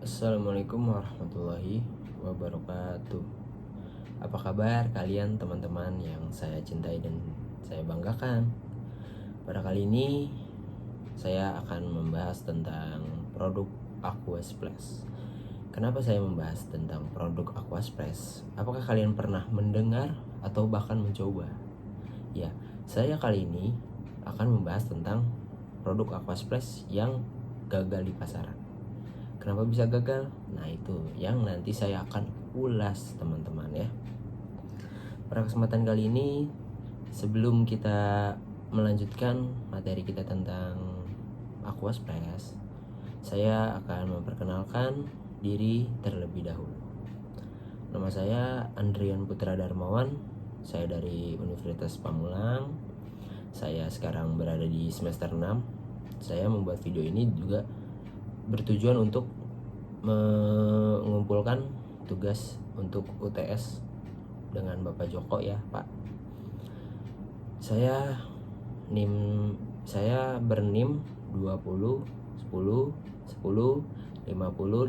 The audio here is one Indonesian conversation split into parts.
Assalamualaikum warahmatullahi wabarakatuh. Apa kabar kalian teman-teman yang saya cintai dan saya banggakan? Pada kali ini saya akan membahas tentang produk Aqua Splash. Kenapa saya membahas tentang produk Aqua Splash? Apakah kalian pernah mendengar atau bahkan mencoba? Ya, saya kali ini akan membahas tentang produk Aqua Splash yang gagal di pasaran. Kenapa bisa gagal? Nah, itu yang nanti saya akan ulas teman-teman ya. Pada kesempatan kali ini, sebelum kita melanjutkan materi kita tentang Aqua Splash, saya akan memperkenalkan diri terlebih dahulu. Nama saya Andrian Putra Darmawan. Saya dari Universitas Pamulang. Saya sekarang berada di semester 6. Saya membuat video ini juga bertujuan untuk mengumpulkan tugas untuk UTS dengan Bapak Joko ya Pak. Saya bernim 20 10 10 50 51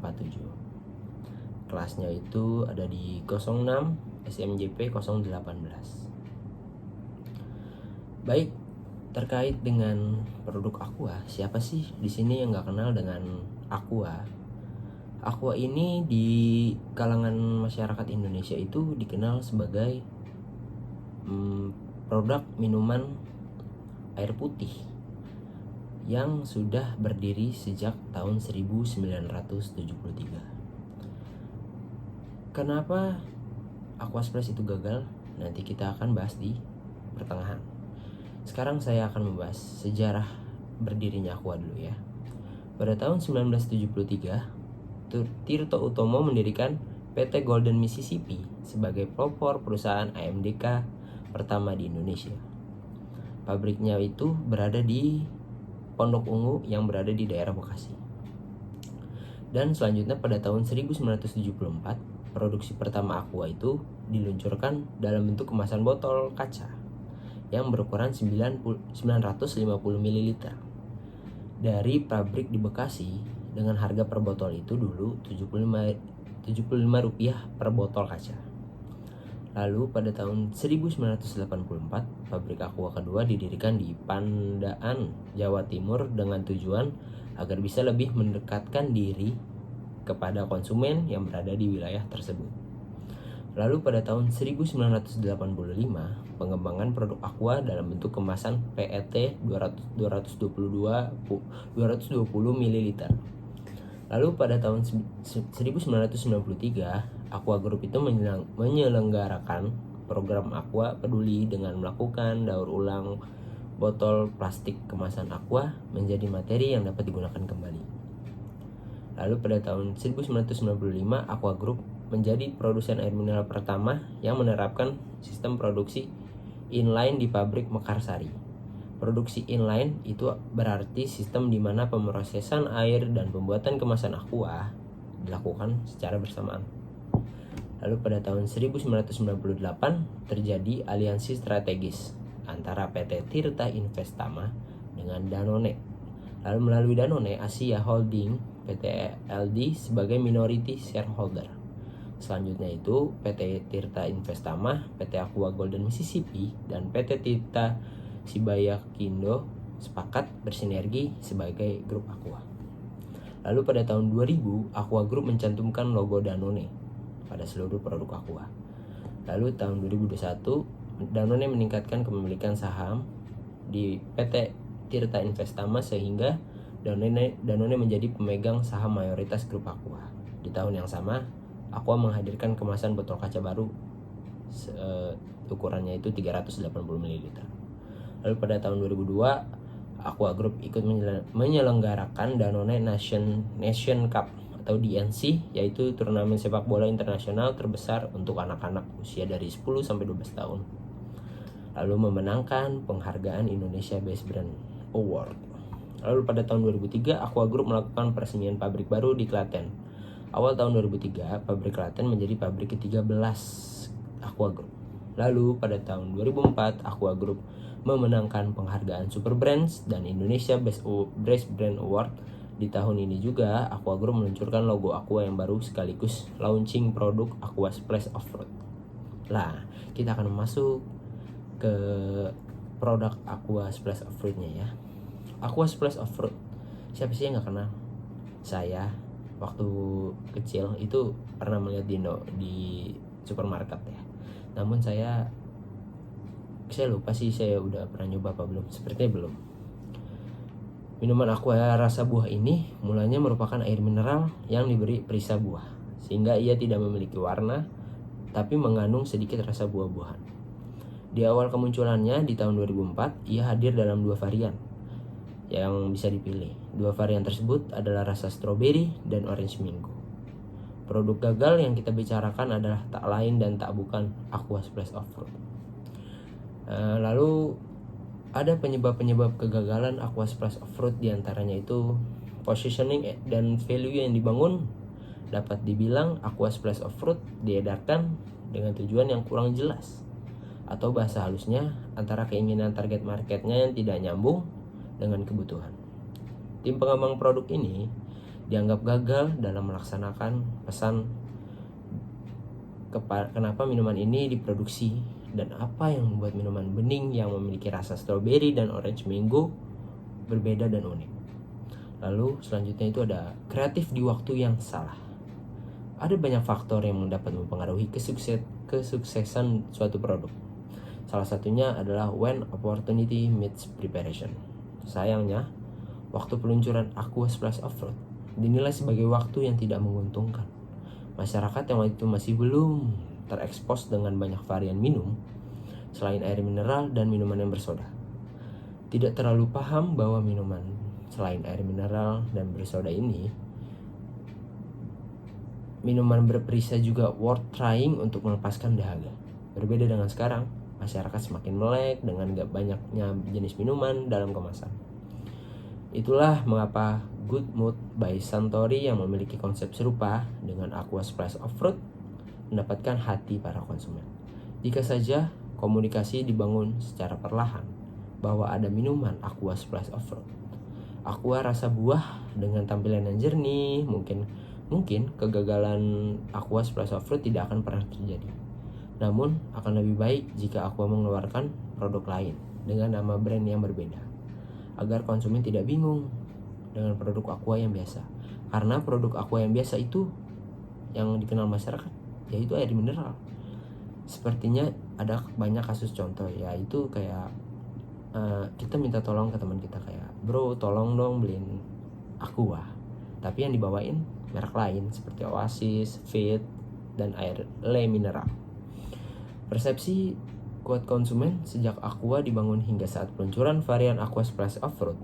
47. Kelasnya itu ada di 06 SMJP 018. Baik, terkait dengan produk Aqua, siapa sih di sini yang nggak kenal dengan Aqua? Aqua ini di kalangan masyarakat Indonesia itu dikenal sebagai produk minuman air putih yang sudah berdiri sejak tahun 1973. Kenapa Aqua Splash itu gagal? Nanti kita akan bahas di pertengahan. Sekarang saya akan membahas sejarah berdirinya Aqua dulu ya. Pada tahun 1973, Tirto Utomo mendirikan PT Golden Mississippi sebagai pelopor perusahaan AMDK pertama di Indonesia. Pabriknya itu berada di Pondok Ungu yang berada di daerah Bekasi. Dan selanjutnya pada tahun 1974, produksi pertama Aqua itu diluncurkan dalam bentuk kemasan botol kaca yang berukuran 950 ml dari pabrik di Bekasi dengan harga per botol itu dulu 75 rupiah per botol kaca. Lalu pada tahun 1984 pabrik Aqua kedua didirikan di Pandaan, Jawa Timur dengan tujuan agar bisa lebih mendekatkan diri kepada konsumen yang berada di wilayah tersebut. Lalu pada tahun 1985, pengembangan produk Aqua dalam bentuk kemasan PET 220 ml. Lalu pada tahun 1993, Aqua Group itu menyelenggarakan program Aqua Peduli dengan melakukan daur ulang botol plastik kemasan Aqua menjadi materi yang dapat digunakan kembali. Lalu pada tahun 1995, Aqua Group menjadi produsen air mineral pertama yang menerapkan sistem produksi inline di pabrik Mekarsari. Produksi inline itu berarti sistem di mana pemrosesan air dan pembuatan kemasan Aqua dilakukan secara bersamaan. Lalu pada tahun 1998 terjadi aliansi strategis antara PT Tirta Investama dengan Danone. Lalu melalui Danone, Asia Holding PT LD sebagai minority shareholder. Selanjutnya itu PT Tirta Investama, PT Aqua Golden Mississippi, dan PT Tirta Sibayakindo sepakat bersinergi sebagai grup Aqua. Lalu pada tahun 2000, Aqua Group mencantumkan logo Danone pada seluruh produk Aqua. Lalu tahun 2021, Danone meningkatkan kepemilikan saham di PT Tirta Investama sehingga Danone menjadi pemegang saham mayoritas grup Aqua. Di tahun yang sama, Aqua menghadirkan kemasan botol kaca baru, ukurannya itu 380 ml. Lalu pada tahun 2002, Aqua Group ikut menyelenggarakan Danone Nation Cup atau DNC, yaitu turnamen sepak bola internasional terbesar untuk anak-anak usia dari 10 sampai 12 tahun. Lalu memenangkan penghargaan Indonesia Best Brand Award. Lalu pada tahun 2003, Aqua Group melakukan peresmian pabrik baru di Klaten. Awal tahun 2003, pabrik Klaten menjadi pabrik ke-13 Aqua Group. Lalu pada tahun 2004, Aqua Group memenangkan penghargaan Super Brands dan Indonesia Best Brand Award Di tahun ini juga Aqua Group meluncurkan logo Aqua yang baru sekaligus launching produk Aqua Splash of Fruit. Lah, kita akan masuk ke produk Aqua Splash of Fruitnya ya. Aqua Splash of Fruit, siapa sih yang nggak kenal? Saya waktu kecil itu pernah melihat di supermarket ya. Namun saya lupa sih saya udah pernah nyoba apa belum. Sepertinya belum. Minuman Aqua rasa buah ini mulanya merupakan air mineral yang diberi perisa buah, sehingga ia tidak memiliki warna, tapi mengandung sedikit rasa buah-buahan. Di awal kemunculannya di tahun 2004, ia hadir dalam 2 varian yang bisa dipilih. 2 varian tersebut adalah rasa strawberry dan orange mango. Produk gagal yang kita bicarakan adalah tak lain dan tak bukan Aqua Splash of Fruit. Lalu ada penyebab-penyebab kegagalan Aqua Splash of Fruit, diantaranya itu positioning dan value yang dibangun. Dapat dibilang Aqua Splash of Fruit diedarkan dengan tujuan yang kurang jelas, atau bahasa halusnya antara keinginan target marketnya yang tidak nyambung dengan kebutuhan. Tim pengembang produk ini dianggap gagal dalam melaksanakan pesan kenapa minuman ini diproduksi dan apa yang membuat minuman bening yang memiliki rasa strawberry dan orange mango berbeda dan unik. Lalu selanjutnya itu ada kreatif di waktu yang salah. Ada banyak faktor yang dapat mempengaruhi kesuksesan suatu produk. Salah satunya adalah when opportunity meets preparation. Sayangnya, waktu peluncuran Aqua Splash of Fruit dinilai sebagai waktu yang tidak menguntungkan. Masyarakat yang waktu itu masih belum terekspos dengan banyak varian minum selain air mineral dan minuman yang bersoda. Tidak terlalu paham bahwa minuman selain air mineral dan bersoda ini, minuman berperisa juga worth trying untuk melepaskan dahaga. Berbeda dengan sekarang, masyarakat semakin melek dengan gak banyaknya jenis minuman dalam kemasan. Itulah mengapa Good Mood by Suntory yang memiliki konsep serupa dengan Aqua Splash of Fruit mendapatkan hati para konsumen. Jika saja komunikasi dibangun secara perlahan bahwa ada minuman Aqua Splash of Fruit, Aqua rasa buah dengan tampilan yang jernih, mungkin kegagalan Aqua Splash of Fruit tidak akan pernah terjadi. Namun akan lebih baik jika Aqua mengeluarkan produk lain dengan nama brand yang berbeda, agar konsumen tidak bingung dengan produk Aqua yang biasa. Karena produk Aqua yang biasa itu yang dikenal masyarakat yaitu air mineral. Sepertinya ada banyak kasus contoh, yaitu kayak kita minta tolong ke teman kita kayak, bro tolong dong beliin Aqua, tapi yang dibawain merek lain seperti Oasis, Fit, dan air le mineral. Persepsi kuat konsumen sejak Aqua dibangun hingga saat peluncuran varian Aqua Splash of Fruit,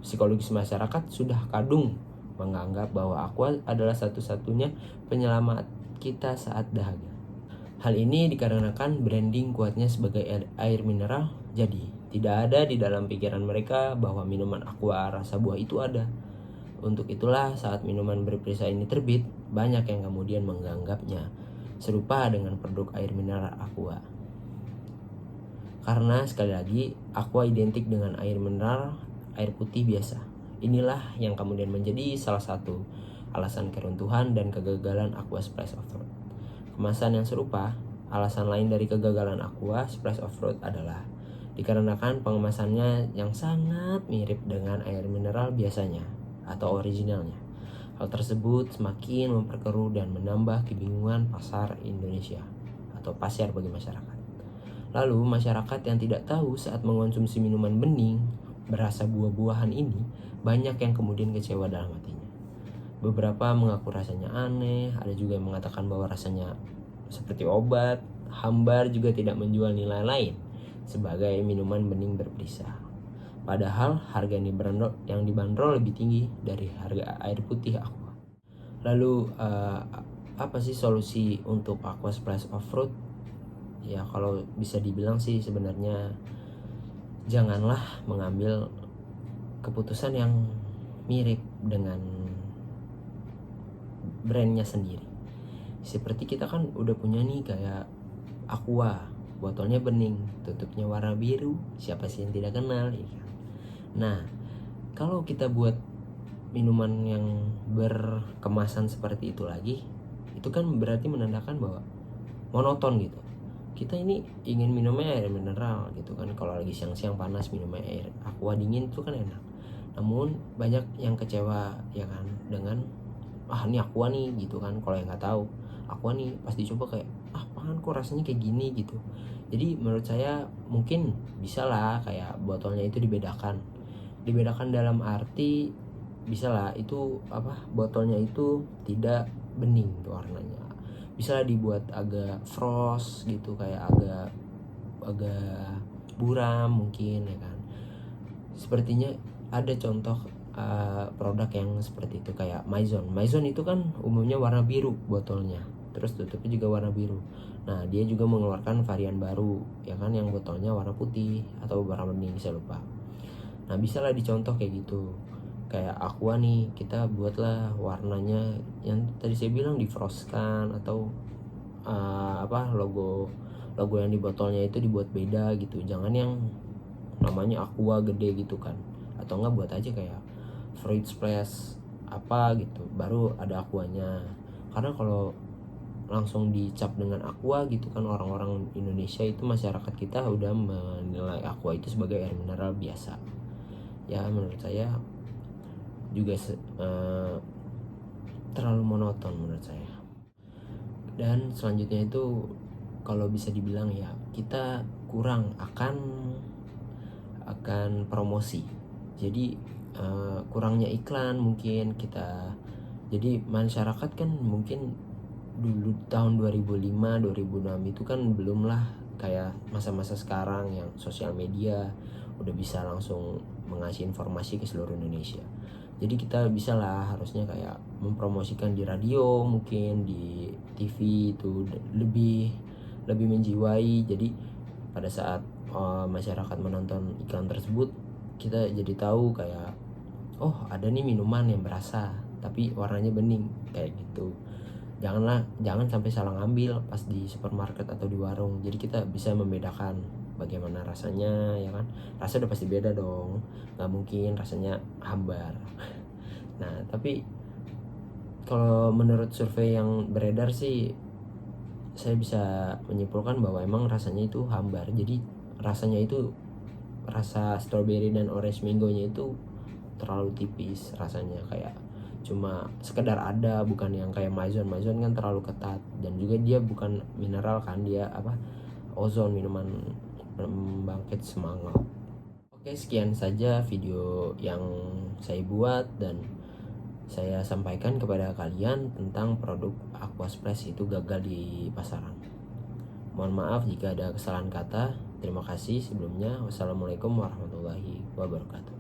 psikologis masyarakat sudah kadung menganggap bahwa Aqua adalah satu-satunya penyelamat kita saat dahaga. Hal ini dikarenakan branding kuatnya sebagai air mineral, jadi tidak ada di dalam pikiran mereka bahwa minuman Aqua rasa buah itu ada. Untuk itulah saat minuman berperisa ini terbit, banyak yang kemudian menganggapnya serupa dengan produk air mineral Aqua. Karena sekali lagi Aqua identik dengan air mineral, air putih biasa. Inilah yang kemudian menjadi salah satu alasan keruntuhan dan kegagalan Aqua Splash of Fruit. Kemasan yang serupa, alasan lain dari kegagalan Aqua Splash of Fruit adalah dikarenakan pengemasannya yang sangat mirip dengan air mineral biasanya atau originalnya. Hal tersebut semakin memperkeruh dan menambah kebingungan pasar Indonesia atau pasar bagi masyarakat. Lalu masyarakat yang tidak tahu saat mengonsumsi minuman bening berasa buah-buahan ini banyak yang kemudian kecewa dalam hatinya. Beberapa mengaku rasanya aneh, ada juga yang mengatakan bahwa rasanya seperti obat. Hambar juga tidak menjual nilai lain sebagai minuman bening berperisa. Padahal harga yang dibanderol lebih tinggi dari harga air putih Aqua. Lalu apa sih solusi untuk Aqua Splash of Fruit? Ya kalau bisa dibilang sih sebenarnya janganlah mengambil keputusan yang mirip dengan brandnya sendiri. Seperti kita kan udah punya nih kayak Aqua, botolnya bening, tutupnya warna biru, siapa sih yang tidak kenal ya? Nah, kalau kita buat minuman yang berkemasan seperti itu lagi, itu kan berarti menandakan bahwa monoton gitu. Kita ini ingin minumnya air mineral gitu kan, kalau lagi siang-siang panas minumnya air aqua dingin itu kan enak. Namun banyak yang kecewa ya kan dengan ini aqua nih gitu kan. Kalau yang nggak tahu aqua nih pas dicoba kayak apaan kok rasanya kayak gini gitu. Jadi menurut saya mungkin bisa lah kayak botolnya itu dibedakan dalam arti bisa lah itu botolnya itu tidak bening warnanya, bisa lah dibuat agak frost gitu, kayak agak buram mungkin ya kan. Sepertinya ada contoh produk yang seperti itu kayak Maison itu kan umumnya warna biru botolnya, terus tutupnya juga warna biru. Nah dia juga mengeluarkan varian baru ya kan, yang botolnya warna putih atau warna bening saya lupa. Nah bisa lah dicontoh kayak gitu. Kayak aqua nih kita buatlah warnanya yang tadi saya bilang di frostkan, atau logo yang di botolnya itu dibuat beda gitu. Jangan yang namanya aqua gede gitu kan, atau enggak buat aja kayak fruit splash apa gitu baru ada aquanya. Karena kalau langsung dicap dengan aqua gitu kan, orang-orang Indonesia itu, masyarakat kita udah menilai aqua itu sebagai air mineral biasa. Ya menurut saya juga terlalu monoton menurut saya. Dan selanjutnya itu kalau bisa dibilang ya kita kurang akan promosi. Jadi kurangnya iklan mungkin kita. Jadi masyarakat kan mungkin dulu tahun 2005 2006 itu kan belum lah kayak masa-masa sekarang yang sosial media udah bisa langsung mengasih informasi ke seluruh Indonesia. Jadi kita bisa lah harusnya kayak mempromosikan di radio, mungkin di TV itu lebih menjiwai. Jadi pada saat masyarakat menonton iklan tersebut, kita jadi tahu kayak ada nih minuman yang berasa tapi warnanya bening kayak gitu. Jangan sampai salah ngambil pas di supermarket atau di warung. Jadi kita bisa membedakan bagaimana rasanya ya kan. Rasa udah pasti beda dong, nggak mungkin rasanya hambar. Nah tapi kalau menurut survei yang beredar sih, saya bisa menyimpulkan bahwa emang rasanya itu hambar. Jadi rasanya itu rasa strawberry dan orange mangonya itu terlalu tipis rasanya, kayak cuma sekedar ada, bukan yang kayak Maison kan terlalu ketat, dan juga dia bukan mineral kan, dia ozon, minuman pembangkit semangat. Oke, sekian saja video yang saya buat dan saya sampaikan kepada kalian tentang produk Aqua Splash itu gagal di pasaran. Mohon maaf jika ada kesalahan kata. Terima kasih sebelumnya. Wassalamualaikum warahmatullahi wabarakatuh.